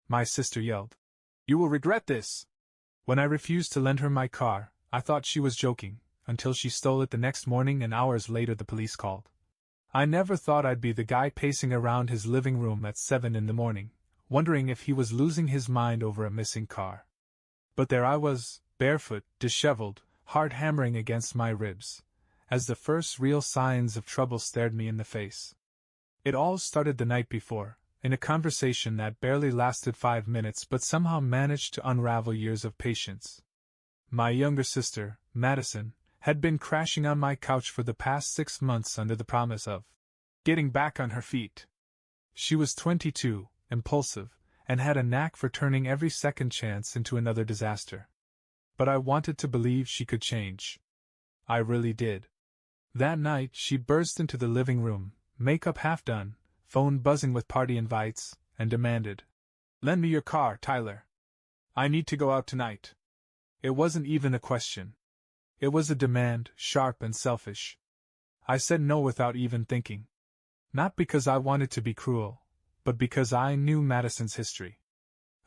my sister yelled. You will regret this! When I refused to lend her my car, I thought she was joking, until she stole it the next morning and hours later the police called. I never thought I'd be the guy pacing around his living room at 7 in the morning, wondering if he was losing his mind over a missing car. But there I was, barefoot, disheveled, heart hammering against my ribs, as the first real signs of trouble stared me in the face. It all started the night before, in a conversation that barely lasted 5 minutes but somehow managed to unravel years of patience. My younger sister, Madison, had been crashing on my couch for the past 6 months under the promise of getting back on her feet. She was 22, impulsive, and had a knack for turning every second chance into another disaster. But I wanted to believe she could change. I really did. That night she burst into the living room, makeup half done, phone buzzing with party invites, and demanded, "Lend me your car, Tyler. I need to go out tonight." It wasn't even a question. It was a demand, sharp and selfish. I said no without even thinking. Not because I wanted to be cruel, but because I knew Madison's history.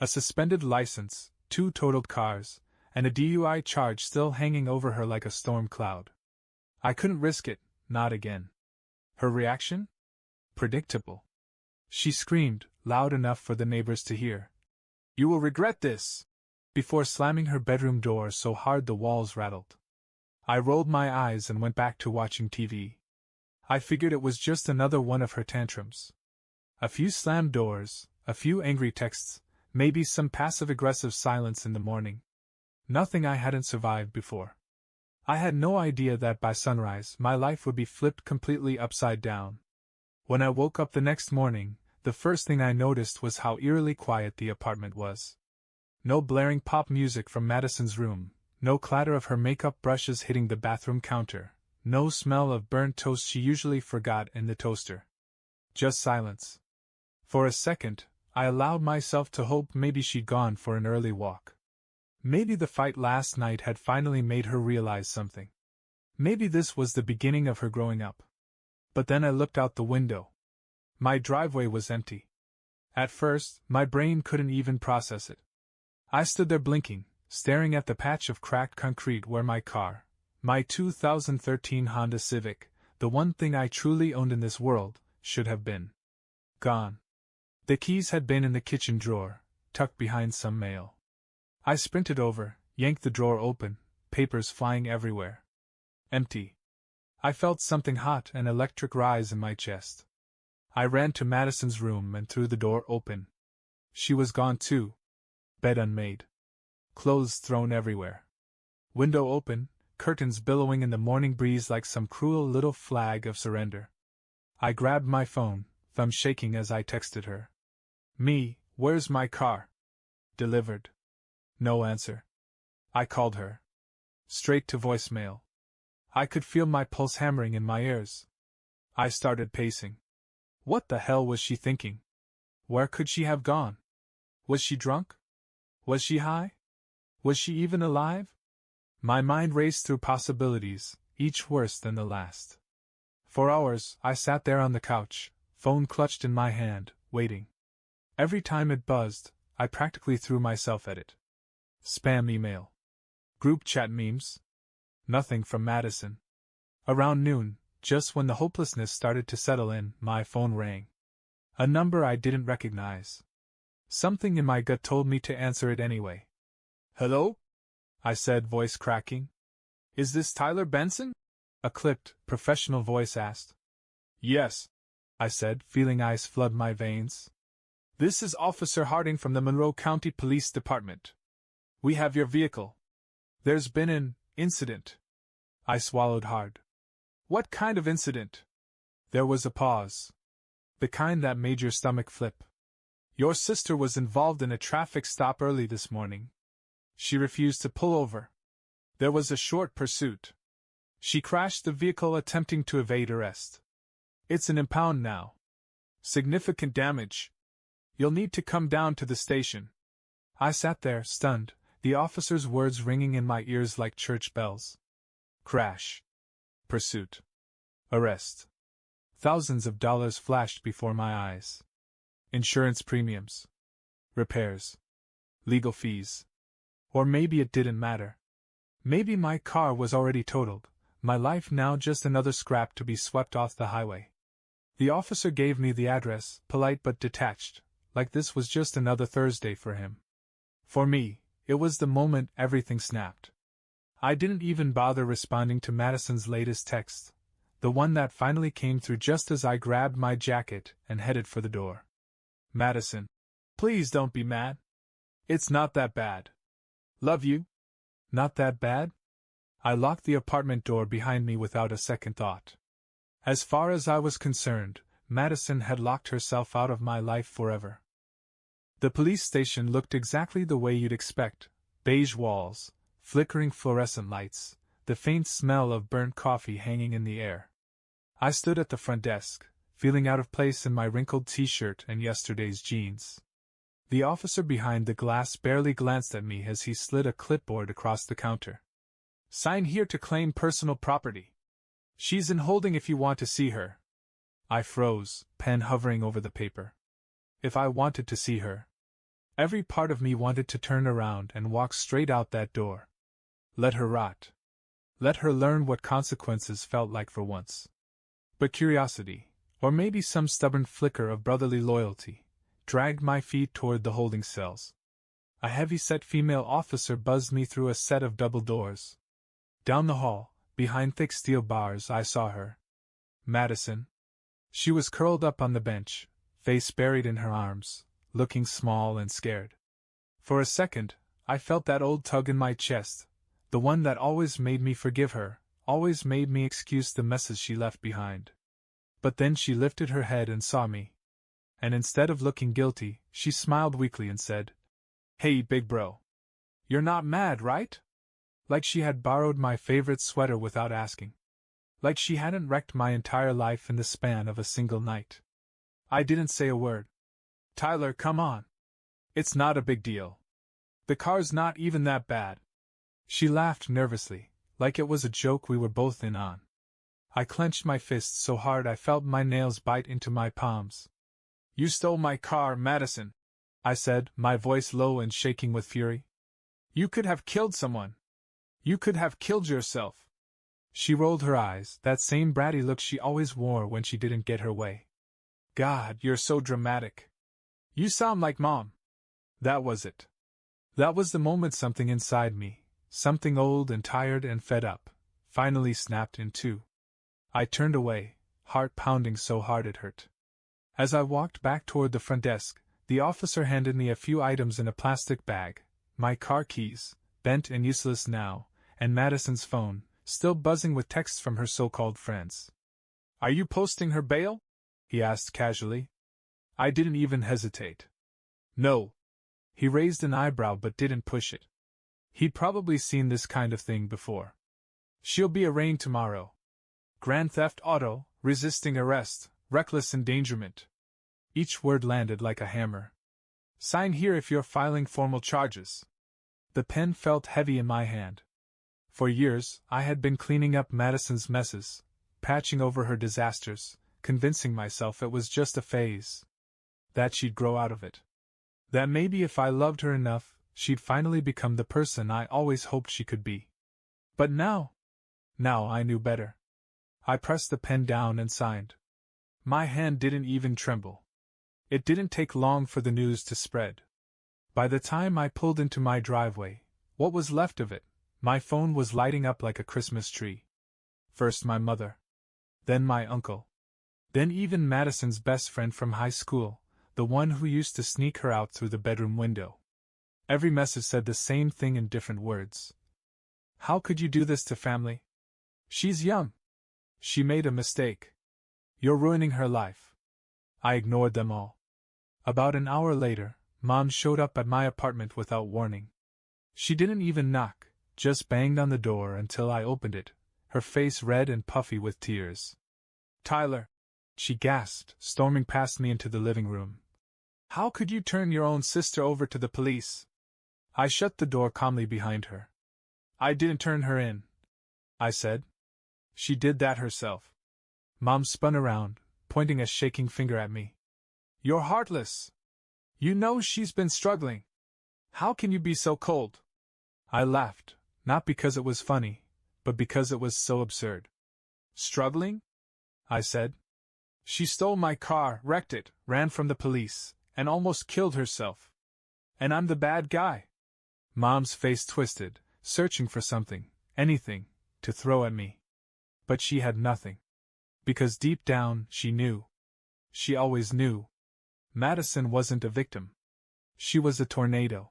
A suspended license, 2 totaled cars, and a DUI charge still hanging over her like a storm cloud. I couldn't risk it, not again. Her reaction? Predictable. She screamed, loud enough for the neighbors to hear, "You will regret this!" before slamming her bedroom door so hard the walls rattled. I rolled my eyes and went back to watching TV. I figured it was just another one of her tantrums. A few slammed doors, a few angry texts, maybe some passive-aggressive silence in the morning. Nothing I hadn't survived before. I had no idea that by sunrise my life would be flipped completely upside down. When I woke up the next morning, the first thing I noticed was how eerily quiet the apartment was. No blaring pop music from Madison's room, no clatter of her makeup brushes hitting the bathroom counter, no smell of burnt toast she usually forgot in the toaster. Just silence. For a second, I allowed myself to hope maybe she'd gone for an early walk. Maybe the fight last night had finally made her realize something. Maybe this was the beginning of her growing up. But then I looked out the window. My driveway was empty. At first, my brain couldn't even process it. I stood there blinking, staring at the patch of cracked concrete where my car, my 2013 Honda Civic, the one thing I truly owned in this world, should have been. Gone. The keys had been in the kitchen drawer, tucked behind some mail. I sprinted over, yanked the drawer open, papers flying everywhere. Empty. I felt something hot and electric rise in my chest. I ran to Madison's room and threw the door open. She was gone too. Bed unmade. Clothes thrown everywhere. Window open, curtains billowing in the morning breeze like some cruel little flag of surrender. I grabbed my phone, thumb shaking as I texted her. "Me, where's my car?" Delivered. No answer. I called her. Straight to voicemail. I could feel my pulse hammering in my ears. I started pacing. What the hell was she thinking? Where could she have gone? Was she drunk? Was she high? Was she even alive? My mind raced through possibilities, each worse than the last. For hours, I sat there on the couch, phone clutched in my hand, waiting. Every time it buzzed, I practically threw myself at it. Spam email. Group chat memes. Nothing from Madison. Around noon, just when the hopelessness started to settle in, my phone rang. A number I didn't recognize. Something in my gut told me to answer it anyway. "Hello?" I said, voice cracking. "Is this Tyler Benson?" a clipped, professional voice asked. "Yes," I said, feeling ice flood my veins. "This is Officer Harding from the Monroe County Police Department. We have your vehicle. There's been an incident." I swallowed hard. "What kind of incident?" There was a pause. The kind that made your stomach flip. "Your sister was involved in a traffic stop early this morning. She refused to pull over. There was a short pursuit. She crashed the vehicle attempting to evade arrest. It's an impound now. Significant damage. You'll need to come down to the station." I sat there, stunned, the officer's words ringing in my ears like church bells. Crash. Pursuit. Arrest. Thousands of dollars flashed before my eyes. Insurance premiums. repairs, legal fees. Or maybe it didn't matter. Maybe my car was already totaled, my life now just another scrap to be swept off the highway. The officer gave me the address, polite but detached, like this was just another Thursday for him. For me, it was the moment everything snapped. I didn't even bother responding to Madison's latest text, the one that finally came through just as I grabbed my jacket and headed for the door. Madison, please don't be mad. It's not that bad. Love you. Not that bad? I locked the apartment door behind me without a second thought. As far as I was concerned, Madison had locked herself out of my life forever. The police station looked exactly the way you'd expect: beige walls, flickering fluorescent lights, the faint smell of burnt coffee hanging in the air. I stood at the front desk, feeling out of place in my wrinkled t-shirt and yesterday's jeans. The officer behind the glass barely glanced at me as he slid a clipboard across the counter. Sign here to claim personal property. She's in holding if you want to see her. I froze, pen hovering over the paper. If I wanted to see her. Every part of me wanted to turn around and walk straight out that door. Let her rot. Let her learn what consequences felt like for once. But curiosity, or maybe some stubborn flicker of brotherly loyalty, dragged my feet toward the holding cells. A heavy-set female officer buzzed me through a set of double doors. Down the hall, behind thick steel bars, I saw her. Madison. She was curled up on the bench, face buried in her arms, looking small and scared. For a second, I felt that old tug in my chest, the one that always made me forgive her, always made me excuse the messes she left behind. But then she lifted her head and saw me. And instead of looking guilty, she smiled weakly and said, "Hey, big bro. You're not mad, right?" Like she had borrowed my favorite sweater without asking. Like she hadn't wrecked my entire life in the span of a single night. I didn't say a word. "Tyler, come on. It's not a big deal. The car's not even that bad." She laughed nervously, like it was a joke we were both in on. I clenched my fists so hard I felt my nails bite into my palms. "You stole my car, Madison," I said, my voice low and shaking with fury. "You could have killed someone. You could have killed yourself." She rolled her eyes, that same bratty look she always wore when she didn't get her way. "God, you're so dramatic. You sound like Mom." That was it. That was the moment something inside me, something old and tired and fed up, finally snapped in two. I turned away, heart pounding so hard it hurt. As I walked back toward the front desk, the officer handed me a few items in a plastic bag: my car keys, bent and useless now, and Madison's phone, still buzzing with texts from her so-called friends. "Are you posting her bail?" he asked casually. I didn't even hesitate. "No." He raised an eyebrow but didn't push it. He'd probably seen this kind of thing before. "She'll be arraigned tomorrow. Grand theft auto, resisting arrest, reckless endangerment." Each word landed like a hammer. "Sign here if you're filing formal charges." The pen felt heavy in my hand. For years, I had been cleaning up Madison's messes, patching over her disasters, convincing myself it was just a phase. That she'd grow out of it. That maybe if I loved her enough, she'd finally become the person I always hoped she could be. But now I knew better. I pressed the pen down and signed. My hand didn't even tremble. It didn't take long for the news to spread. By the time I pulled into my driveway, what was left of it, my phone was lighting up like a Christmas tree. First my mother. Then my uncle. Then even Madison's best friend from high school, the one who used to sneak her out through the bedroom window. Every message said the same thing in different words. "How could you do this to family? She's young. She made a mistake. You're ruining her life." I ignored them all. About an hour later, Mom showed up at my apartment without warning. She didn't even knock, just banged on the door until I opened it, her face red and puffy with tears. "Tyler," she gasped, storming past me into the living room. "How could you turn your own sister over to the police?" I shut the door calmly behind her. "I didn't turn her in," I said. "She did that herself." Mom spun around, pointing a shaking finger at me. "You're heartless. You know she's been struggling. How can you be so cold? I laughed, not because it was funny, but because it was so absurd. Struggling? I said. She stole my car, wrecked it, ran from the police, and almost killed herself. And I'm the bad guy. Mom's face twisted, searching for something, anything, to throw at me. But she had nothing. Because deep down, she knew. She always knew. Madison wasn't a victim. She was a tornado.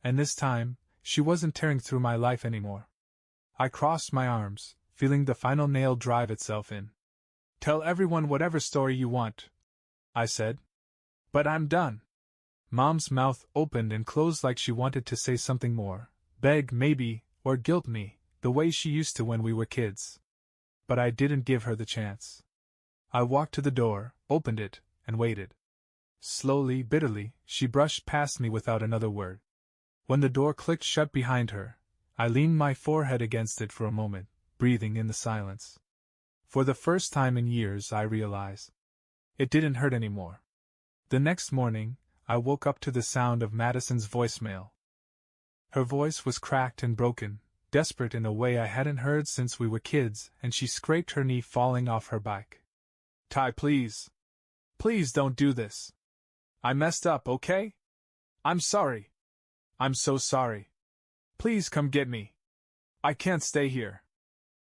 And this time, she wasn't tearing through my life anymore. I crossed my arms, feeling the final nail drive itself in. Tell everyone whatever story you want, I said. But I'm done. Mom's mouth opened and closed like she wanted to say something more, beg maybe, or guilt me, the way she used to when we were kids. But I didn't give her the chance. I walked to the door, opened it, and waited. Slowly, bitterly, she brushed past me without another word. When the door clicked shut behind her, I leaned my forehead against it for a moment, breathing in the silence. For the first time in years, I realized it didn't hurt anymore. The next morning, I woke up to the sound of Madison's voicemail. Her voice was cracked and broken, desperate in a way I hadn't heard since we were kids, and she scraped her knee falling off her bike. Ty, please. Please don't do this. I messed up, okay? I'm sorry. I'm so sorry. Please come get me. I can't stay here.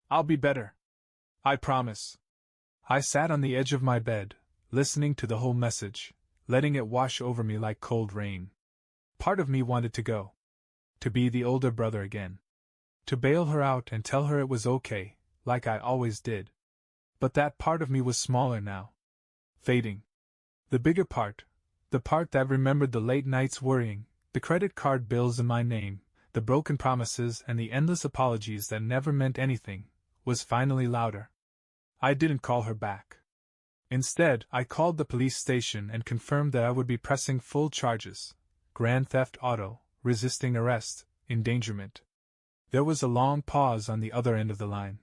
I'll be better. I promise. I sat on the edge of my bed, listening to the whole message, letting it wash over me like cold rain. Part of me wanted to go. To be the older brother again. To bail her out and tell her it was okay, like I always did. But that part of me was smaller now. Fading. The bigger part, the part that remembered the late nights worrying, the credit card bills in my name, the broken promises and the endless apologies that never meant anything, was finally louder. I didn't call her back. Instead, I called the police station and confirmed that I would be pressing full charges: grand theft auto, resisting arrest, endangerment. There was a long pause on the other end of the line.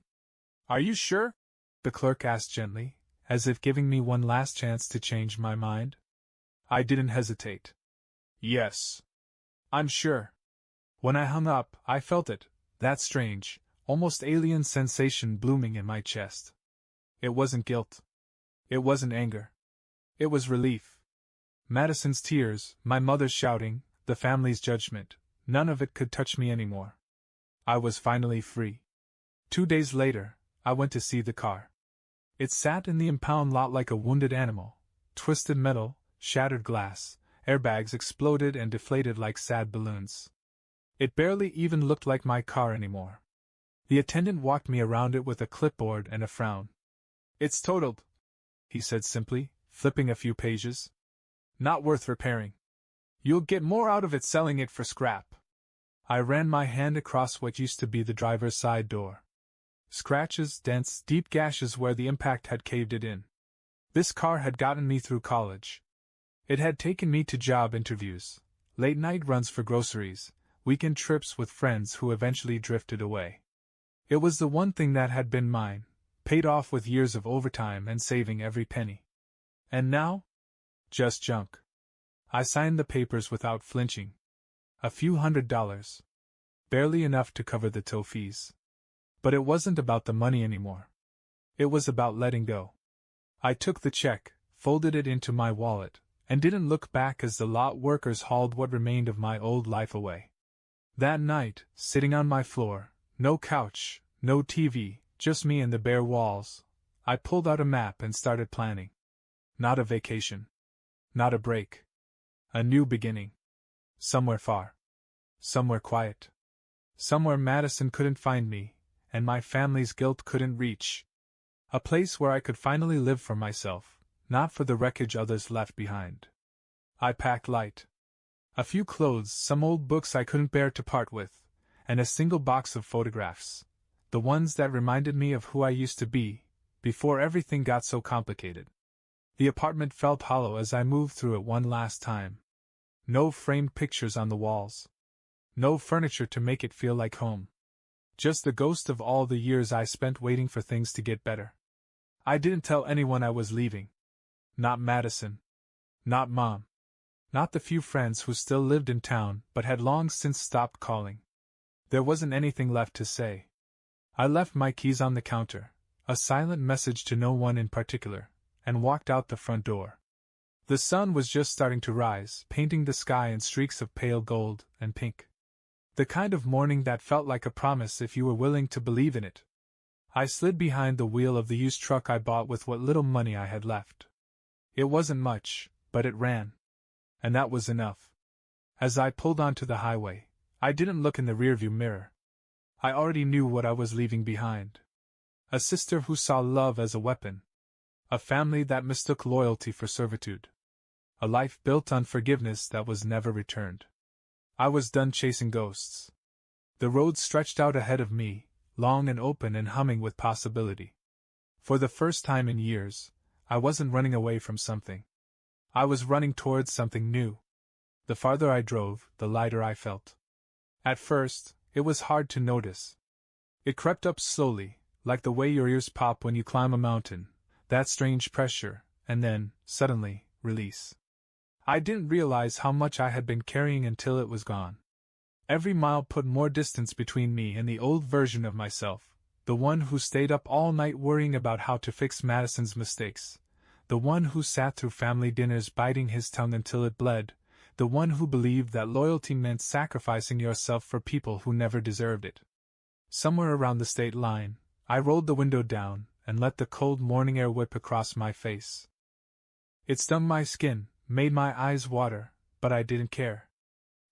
Are you sure? The clerk asked gently, as if giving me one last chance to change my mind. I didn't hesitate. Yes. I'm sure. When I hung up, I felt it, that strange, almost alien sensation blooming in my chest. It wasn't guilt. It wasn't anger. It was relief. Madison's tears, my mother's shouting, the family's judgment, none of it could touch me anymore. I was finally free. 2 days later, I went to see the car. It sat in the impound lot like a wounded animal, twisted metal, shattered glass, airbags exploded and deflated like sad balloons. It barely even looked like my car anymore. The attendant walked me around it with a clipboard and a frown. It's totaled, he said simply, flipping a few pages. Not worth repairing. You'll get more out of it selling it for scrap. I ran my hand across what used to be the driver's side door. Scratches, dents, deep gashes where the impact had caved it in. This car had gotten me through college. It had taken me to job interviews, late-night runs for groceries, weekend trips with friends who eventually drifted away. It was the one thing that had been mine, paid off with years of overtime and saving every penny. And now? Just junk. I signed the papers without flinching. A few $100s. Barely enough to cover the tow fees. But it wasn't about the money anymore. It was about letting go. I took the check, folded it into my wallet, and didn't look back as the lot workers hauled what remained of my old life away. That night, sitting on my floor, no couch, no TV, just me and the bare walls, I pulled out a map and started planning. Not a vacation. Not a break. A new beginning. Somewhere far. Somewhere quiet. Somewhere Madison couldn't find me, and my family's guilt couldn't reach. A place where I could finally live for myself, not for the wreckage others left behind. I packed light. A few clothes, some old books I couldn't bear to part with, and a single box of photographs, the ones that reminded me of who I used to be, before everything got so complicated. The apartment felt hollow as I moved through it one last time. No framed pictures on the walls. No furniture to make it feel like home. Just the ghost of all the years I spent waiting for things to get better. I didn't tell anyone I was leaving. Not Madison. Not Mom. Not the few friends who still lived in town but had long since stopped calling. There wasn't anything left to say. I left my keys on the counter, a silent message to no one in particular, and walked out the front door. The sun was just starting to rise, painting the sky in streaks of pale gold and pink. The kind of morning that felt like a promise if you were willing to believe in it. I slid behind the wheel of the used truck I bought with what little money I had left. It wasn't much, but it ran. And that was enough. As I pulled onto the highway, I didn't look in the rearview mirror. I already knew what I was leaving behind. A sister who saw love as a weapon. A family that mistook loyalty for servitude. A life built on forgiveness that was never returned. I was done chasing ghosts. The road stretched out ahead of me, long and open and humming with possibility. For the first time in years, I wasn't running away from something. I was running towards something new. The farther I drove, the lighter I felt. At first, it was hard to notice. It crept up slowly, like the way your ears pop when you climb a mountain, that strange pressure, and then, suddenly, release. I didn't realize how much I had been carrying until it was gone. Every mile put more distance between me and the old version of myself, the one who stayed up all night worrying about how to fix Madison's mistakes, the one who sat through family dinners biting his tongue until it bled, the one who believed that loyalty meant sacrificing yourself for people who never deserved it. Somewhere around the state line, I rolled the window down and let the cold morning air whip across my face. It stung my skin, made my eyes water, but I didn't care.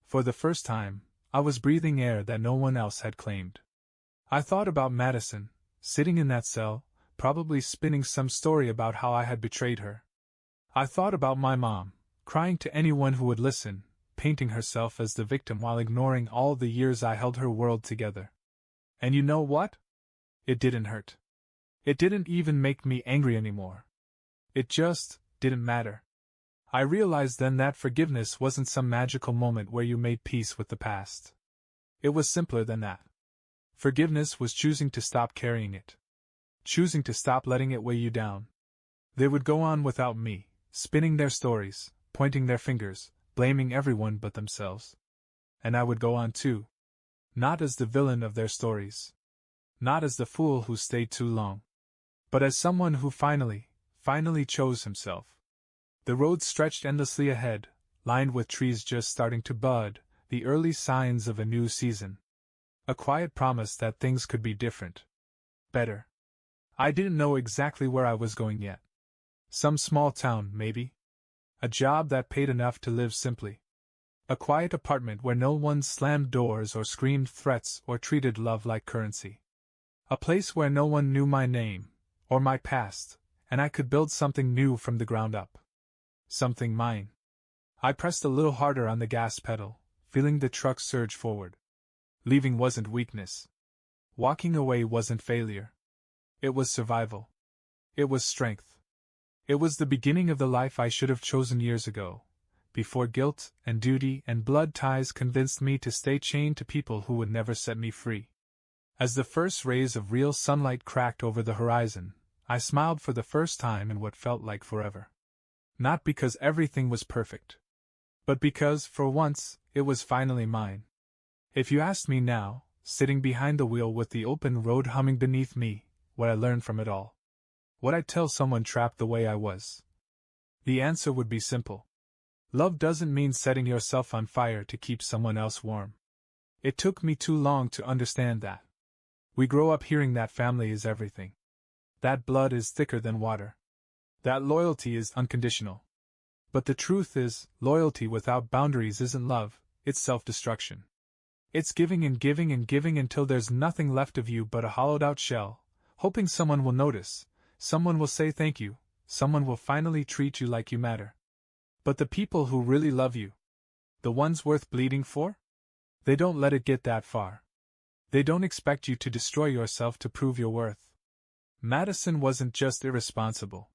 For the first time, I was breathing air that no one else had claimed. I thought about Madison, sitting in that cell, probably spinning some story about how I had betrayed her. I thought about my mom, crying to anyone who would listen, painting herself as the victim while ignoring all the years I held her world together. And you know what? It didn't hurt. It didn't even make me angry anymore. It just didn't matter. I realized then that forgiveness wasn't some magical moment where you made peace with the past. It was simpler than that. Forgiveness was choosing to stop carrying it. Choosing to stop letting it weigh you down. They would go on without me, spinning their stories, pointing their fingers, blaming everyone but themselves. And I would go on too. Not as the villain of their stories. Not as the fool who stayed too long. But as someone who finally chose himself. The road stretched endlessly ahead, lined with trees just starting to bud, the early signs of a new season. A quiet promise that things could be different. Better. I didn't know exactly where I was going yet. Some small town, maybe. A job that paid enough to live simply. A quiet apartment where no one slammed doors or screamed threats or treated love like currency. A place where no one knew my name, or my past, and I could build something new from the ground up. Something mine. I pressed a little harder on the gas pedal, feeling the truck surge forward. Leaving wasn't weakness. Walking away wasn't failure. It was survival. It was strength. It was the beginning of the life I should have chosen years ago, before guilt and duty and blood ties convinced me to stay chained to people who would never set me free. As the first rays of real sunlight cracked over the horizon, I smiled for the first time in what felt like forever. Not because everything was perfect, but because, for once, it was finally mine. If you asked me now, sitting behind the wheel with the open road humming beneath me, what I learned from it all, would I tell someone trapped the way I was? The answer would be simple. Love doesn't mean setting yourself on fire to keep someone else warm. It took me too long to understand that. We grow up hearing that family is everything. That blood is thicker than water. That loyalty is unconditional. But the truth is, loyalty without boundaries isn't love, it's self-destruction. It's giving and giving and giving until there's nothing left of you but a hollowed-out shell, hoping someone will notice, someone will say thank you, someone will finally treat you like you matter. But the people who really love you, the ones worth bleeding for? They don't let it get that far. They don't expect you to destroy yourself to prove your worth. Madison wasn't just irresponsible.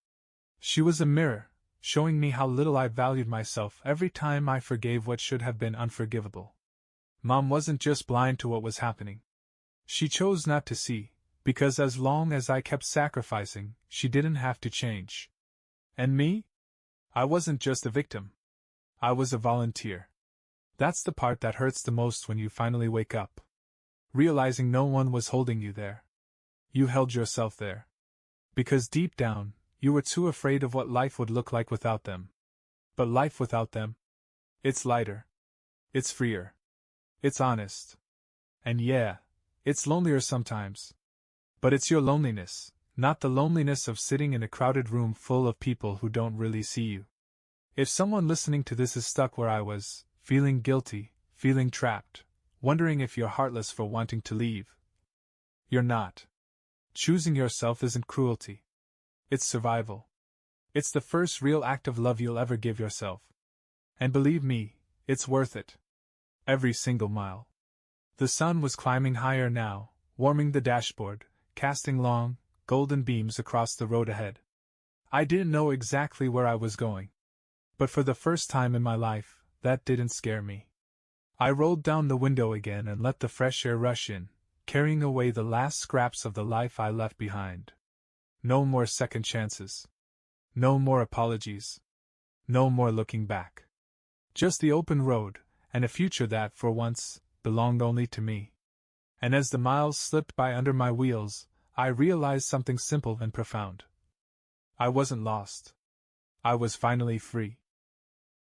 She was a mirror, showing me how little I valued myself every time I forgave what should have been unforgivable. Mom wasn't just blind to what was happening. She chose not to see, because as long as I kept sacrificing, she didn't have to change. And me? I wasn't just a victim. I was a volunteer. That's the part that hurts the most when you finally wake up, realizing no one was holding you there. You held yourself there. Because deep down, you were too afraid of what life would look like without them. But life without them? It's lighter. It's freer. It's honest. And yeah, it's lonelier sometimes. But it's your loneliness, not the loneliness of sitting in a crowded room full of people who don't really see you. If someone listening to this is stuck where I was, feeling guilty, feeling trapped, wondering if you're heartless for wanting to leave, you're not. Choosing yourself isn't cruelty. It's survival. It's the first real act of love you'll ever give yourself. And believe me, it's worth it. Every single mile. The sun was climbing higher now, warming the dashboard, casting long, golden beams across the road ahead. I didn't know exactly where I was going. But for the first time in my life, that didn't scare me. I rolled down the window again and let the fresh air rush in, carrying away the last scraps of the life I left behind. No more second chances. No more apologies. No more looking back. Just the open road, and a future that, for once, belonged only to me. And as the miles slipped by under my wheels, I realized something simple and profound. I wasn't lost. I was finally free.